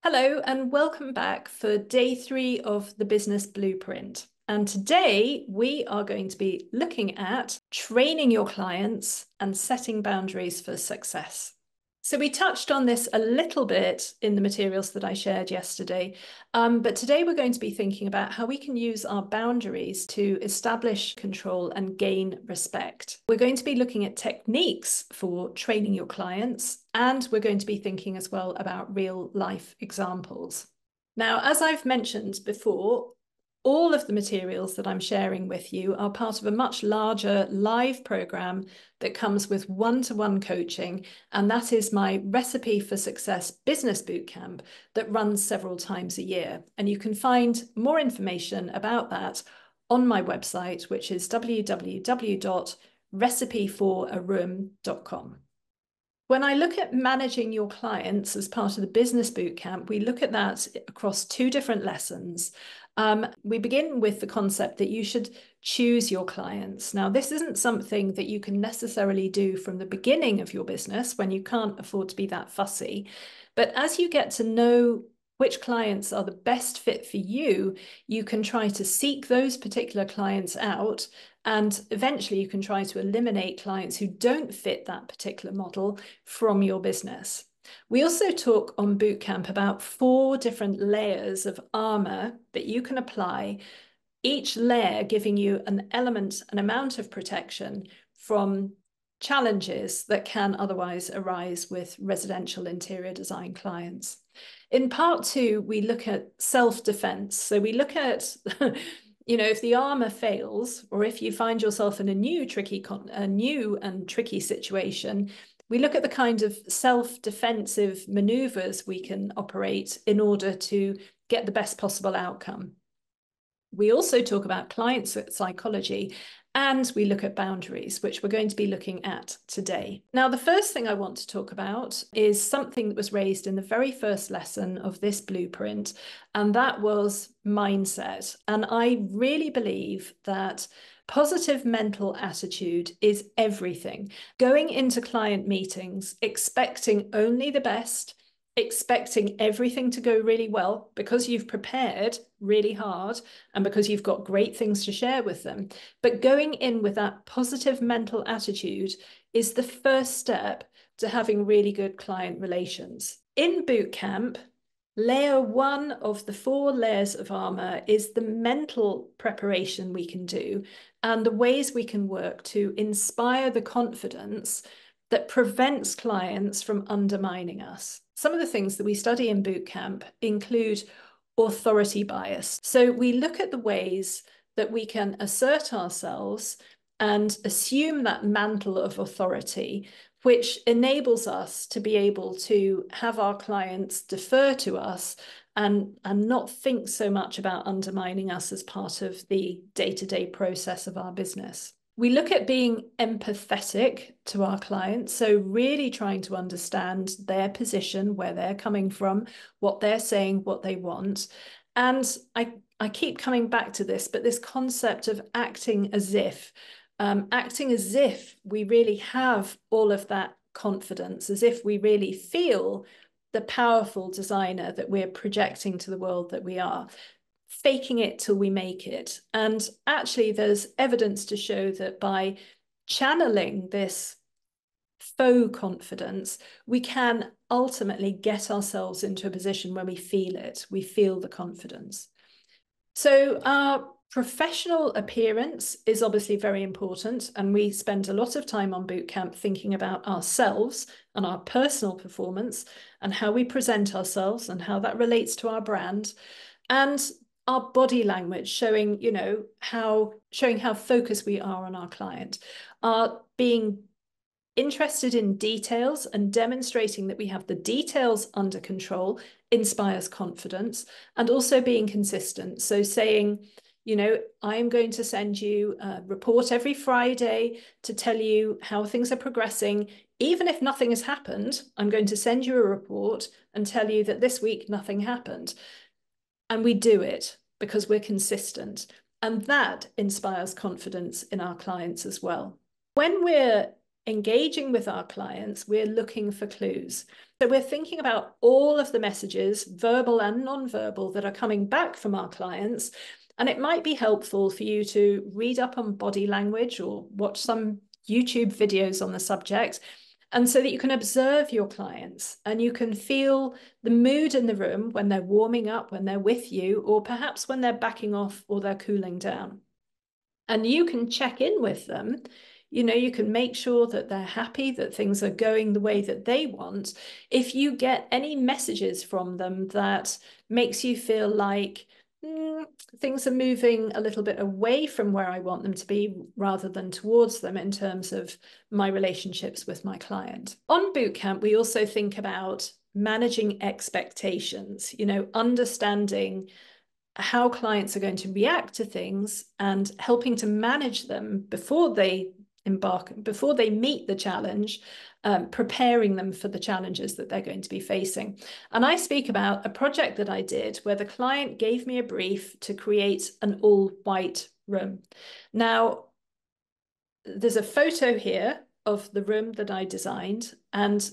Hello and welcome back for day 3 of the Business Blueprint. And today we are going to be looking at training your clients and setting boundaries for success. So we touched on this a little bit in the materials that I shared yesterday, but today we're going to be thinking about how we can use our boundaries to establish control and gain respect. We're going to be looking at techniques for training your clients, and we're going to be thinking as well about real life examples. Now, as I've mentioned before, all of the materials that I'm sharing with you are part of a much larger live program that comes with one-to-one coaching, and that is my Recipe for Success Business Bootcamp that runs several times a year. And you can find more information about that on my website, which is www.recipeforaroom.com. When I look at managing your clients as part of the Business Bootcamp, we look at that across 2 different lessons. We begin with the concept that you should choose your clients. Now, this isn't something that you can necessarily do from the beginning of your business when you can't afford to be that fussy. But as you get to know which clients are the best fit for you, you can try to seek those particular clients out, and eventually you can try to eliminate clients who don't fit that particular model from your business. We also talk on Bootcamp about 4 different layers of armor that you can apply, each layer giving you an amount of protection from challenges that can otherwise arise with residential interior design clients. In part 2, we look at self-defense. So we look at, if the armor fails, or if you find yourself in a new and tricky situation, we look at the kind of self-defensive maneuvers we can operate in order to get the best possible outcome. We also talk about client psychology, and we look at boundaries, which we're going to be looking at today. Now, the first thing I want to talk about is something that was raised in the very first lesson of this blueprint, and that was mindset. And I really believe that positive mental attitude is everything. Going into client meetings, expecting only the best, expecting everything to go really well because you've prepared really hard and because you've got great things to share with them. But going in with that positive mental attitude is the first step to having really good client relations. In Bootcamp, layer 1 of the 4 layers of armor is the mental preparation we can do and the ways we can work to inspire the confidence that prevents clients from undermining us. Some of the things that we study in Bootcamp include authority bias. So we look at the ways that we can assert ourselves and assume that mantle of authority, which enables us to be able to have our clients defer to us and not think so much about undermining us as part of the day-to-day process of our business. We look at being empathetic to our clients, so really trying to understand their position, where they're coming from, what they're saying, what they want. And I keep coming back to this, but this concept of acting as if we really have all of that confidence, as if we really feel the powerful designer that we're projecting to the world that we are. Faking it till we make it. And actually, there's evidence to show that by channeling this faux confidence, we can ultimately get ourselves into a position where we feel it. We feel the confidence. So our professional appearance is obviously very important, and we spend a lot of time on Bootcamp thinking about ourselves and our personal performance and how we present ourselves and how that relates to our brand. And our body language, showing how focused we are on our client, being interested in details and demonstrating that we have the details under control inspires confidence, and also being consistent. So saying, I'm going to send you a report every Friday to tell you how things are progressing. Even if nothing has happened, I'm going to send you a report and tell you that this week nothing happened. And we do it because we're consistent. And that inspires confidence in our clients as well. When we're engaging with our clients, we're looking for clues. So we're thinking about all of the messages, verbal and non-verbal, that are coming back from our clients. And it might be helpful for you to read up on body language or watch some YouTube videos on the subject. And so that you can observe your clients and you can feel the mood in the room when they're warming up, when they're with you, or perhaps when they're backing off or they're cooling down. And you can check in with them. You know, you can make sure that they're happy, that things are going the way that they want. If you get any messages from them that makes you feel like things are moving a little bit away from where I want them to be rather than towards them in terms of my relationships with my client. On Bootcamp, we also think about managing expectations, you know, understanding how clients are going to react to things and helping to manage them before they meet the challenge, preparing them for the challenges that they're going to be facing. And I speak about a project that I did where the client gave me a brief to create an all-white room. Now, there's a photo here of the room that I designed, and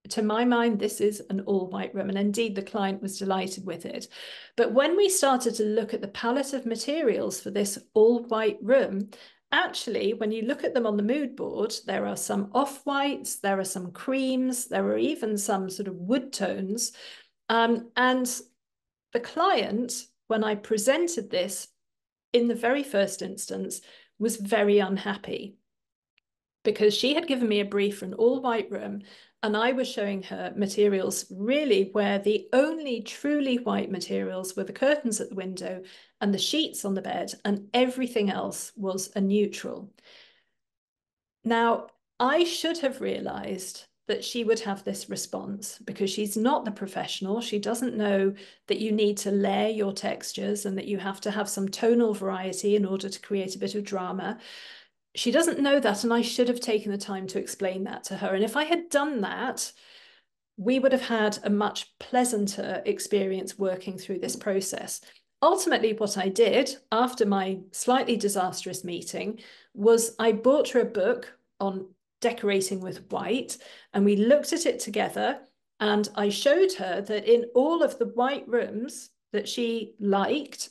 to my mind, this is an all-white room, and indeed the client was delighted with it. But when we started to look at the palette of materials for this all-white room, actually, when you look at them on the mood board, there are some off-whites, there are some creams, there are even some sort of wood tones. And the client, when I presented this in the very first instance, was very unhappy because she had given me a brief for an all-white room, and I was showing her materials really where the only truly white materials were the curtains at the window and the sheets on the bed, and everything else was a neutral. Now, I should have realized that she would have this response because she's not the professional. She doesn't know that you need to layer your textures and that you have to have some tonal variety in order to create a bit of drama. She doesn't know that, and I should have taken the time to explain that to her. And if I had done that, we would have had a much pleasanter experience working through this process. Ultimately, what I did after my slightly disastrous meeting was I bought her a book on decorating with white, and we looked at it together, and I showed her that in all of the white rooms that she liked,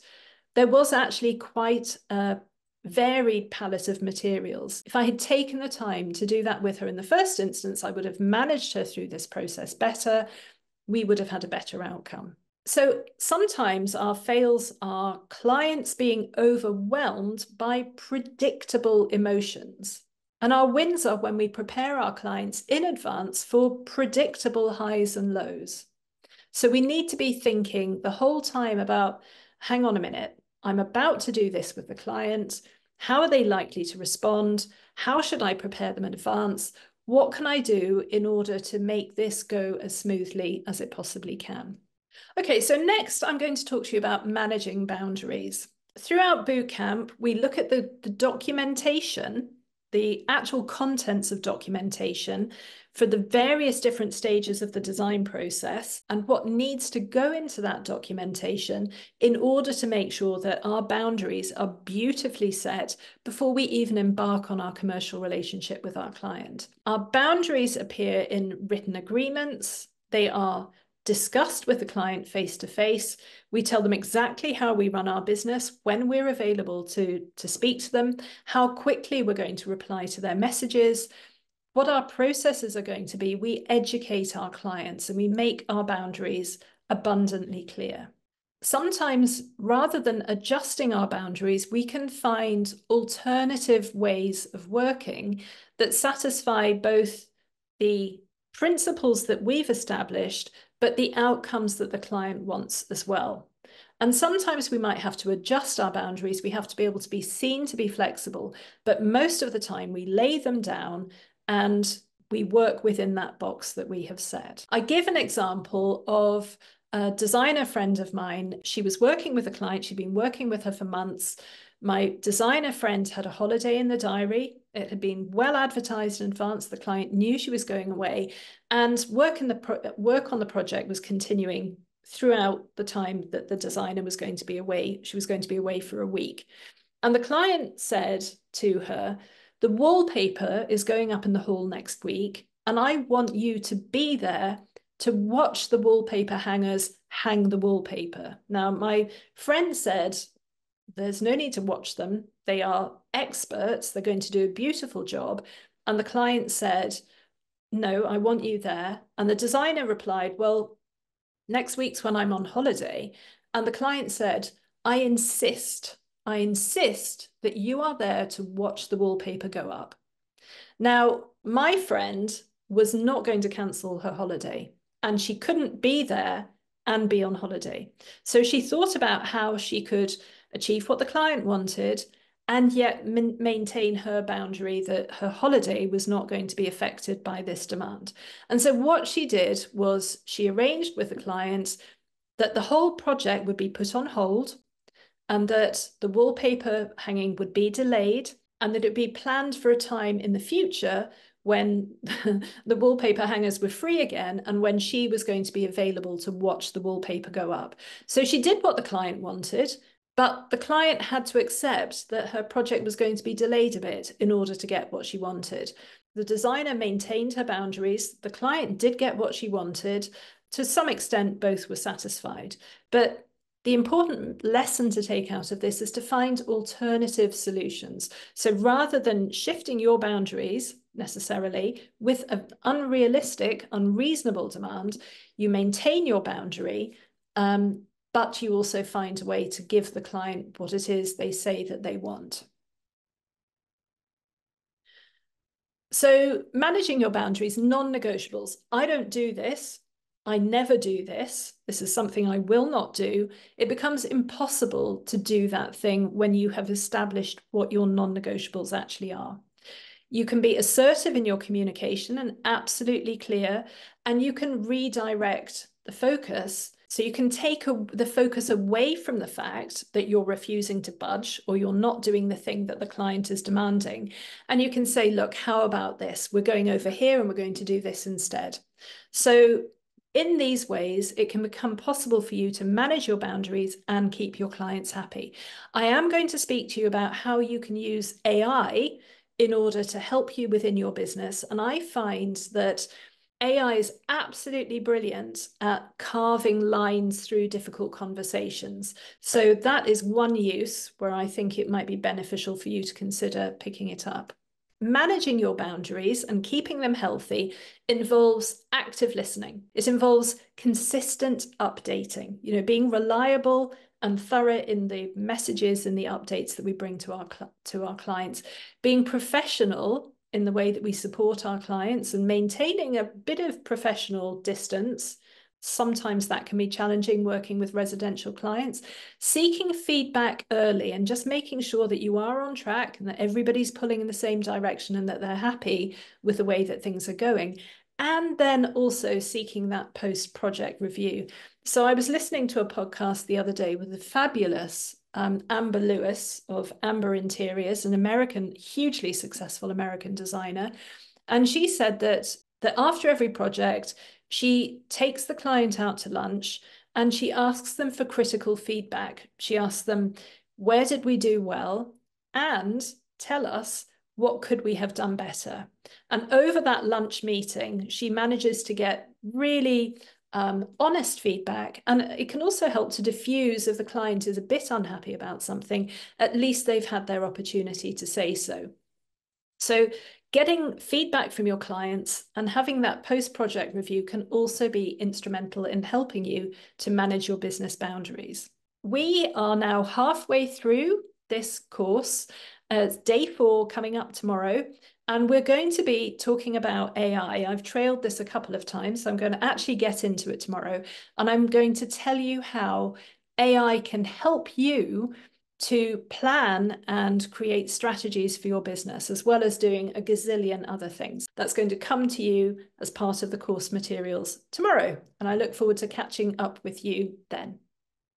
there was actually quite a varied palette of materials. If I had taken the time to do that with her in the first instance, I would have managed her through this process better. We would have had a better outcome. So sometimes our fails are clients being overwhelmed by predictable emotions. And our wins are when we prepare our clients in advance for predictable highs and lows. So we need to be thinking the whole time about, hang on a minute, I'm about to do this with the client. How are they likely to respond? How should I prepare them in advance? What can I do in order to make this go as smoothly as it possibly can? Okay, so next I'm going to talk to you about managing boundaries. Throughout Bootcamp, we look at the documentation, the actual contents of documentation for the various different stages of the design process and what needs to go into that documentation in order to make sure that our boundaries are beautifully set before we even embark on our commercial relationship with our client. Our boundaries appear in written agreements. They are discussed with the client face to face. We tell them exactly how we run our business, when we're available to speak to them, how quickly we're going to reply to their messages, what our processes are going to be. We educate our clients and we make our boundaries abundantly clear. Sometimes, rather than adjusting our boundaries, we can find alternative ways of working that satisfy both the principles that we've established, but the outcomes that the client wants as well. And sometimes we might have to adjust our boundaries. We have to be able to be seen to be flexible, but most of the time we lay them down and we work within that box that we have set. I give an example of a designer friend of mine. She was working with a client. She'd been working with her for months. My designer friend had a holiday in the diary. It had been well advertised in advance. The client knew she was going away, and work on the project was continuing throughout the time that the designer was going to be away. She was going to be away for a week. And the client said to her, "The wallpaper is going up in the hall next week, and I want you to be there to watch the wallpaper hangers hang the wallpaper. Now, my friend said, there's no need to watch them. They are experts. They're going to do a beautiful job. And the client said, no, I want you there. And the designer replied, well, next week's when I'm on holiday. And the client said, I insist that you are there to watch the wallpaper go up. Now, my friend was not going to cancel her holiday, and she couldn't be there and be on holiday. So she thought about how she could achieve what the client wanted and yet maintain her boundary that her holiday was not going to be affected by this demand. And so what she did was she arranged with the client that the whole project would be put on hold and that the wallpaper hanging would be delayed and that it would be planned for a time in the future when the wallpaper hangers were free again and when she was going to be available to watch the wallpaper go up. So she did what the client wanted, but the client had to accept that her project was going to be delayed a bit in order to get what she wanted. The designer maintained her boundaries. The client did get what she wanted. To some extent, both were satisfied. But the important lesson to take out of this is to find alternative solutions. So rather than shifting your boundaries necessarily with an unrealistic, unreasonable demand, you maintain your boundary, but you also find a way to give the client what it is they say that they want. So managing your boundaries, non-negotiables. I don't do this. I never do this. This is something I will not do. It becomes impossible to do that thing when you have established what your non-negotiables actually are. You can be assertive in your communication and absolutely clear, and you can redirect the focus. So you can take the focus away from the fact that you're refusing to budge or you're not doing the thing that the client is demanding. And you can say, look, how about this? We're going over here and we're going to do this instead. So in these ways, it can become possible for you to manage your boundaries and keep your clients happy. I am going to speak to you about how you can use AI in order to help you within your business. And I find that AI is absolutely brilliant at carving lines through difficult conversations. So that is one use where I think it might be beneficial for you to consider picking it up. Managing your boundaries and keeping them healthy involves active listening. It involves consistent updating, being reliable and thorough in the messages and the updates that we bring to our clients, being professional in the way that we support our clients and maintaining a bit of professional distance. Sometimes that can be challenging working with residential clients, seeking feedback early and just making sure that you are on track and that everybody's pulling in the same direction and that they're happy with the way that things are going. And then also seeking that post-project review. So I was listening to a podcast the other day with the fabulous Amber Lewis of Amber Interiors, an hugely successful American designer. And she said that after every project, she takes the client out to lunch and she asks them for critical feedback. She asks them, where did we do well? And tell us, what could we have done better? And over that lunch meeting, she manages to get really honest feedback. And it can also help to diffuse if the client is a bit unhappy about something, at least they've had their opportunity to say so. So getting feedback from your clients and having that post-project review can also be instrumental in helping you to manage your business boundaries. We are now halfway through this course. Day 4 coming up tomorrow. And we're going to be talking about AI. I've trailed this a couple of times, so I'm going to actually get into it tomorrow. And I'm going to tell you how AI can help you to plan and create strategies for your business, as well as doing a gazillion other things. That's going to come to you as part of the course materials tomorrow. And I look forward to catching up with you then.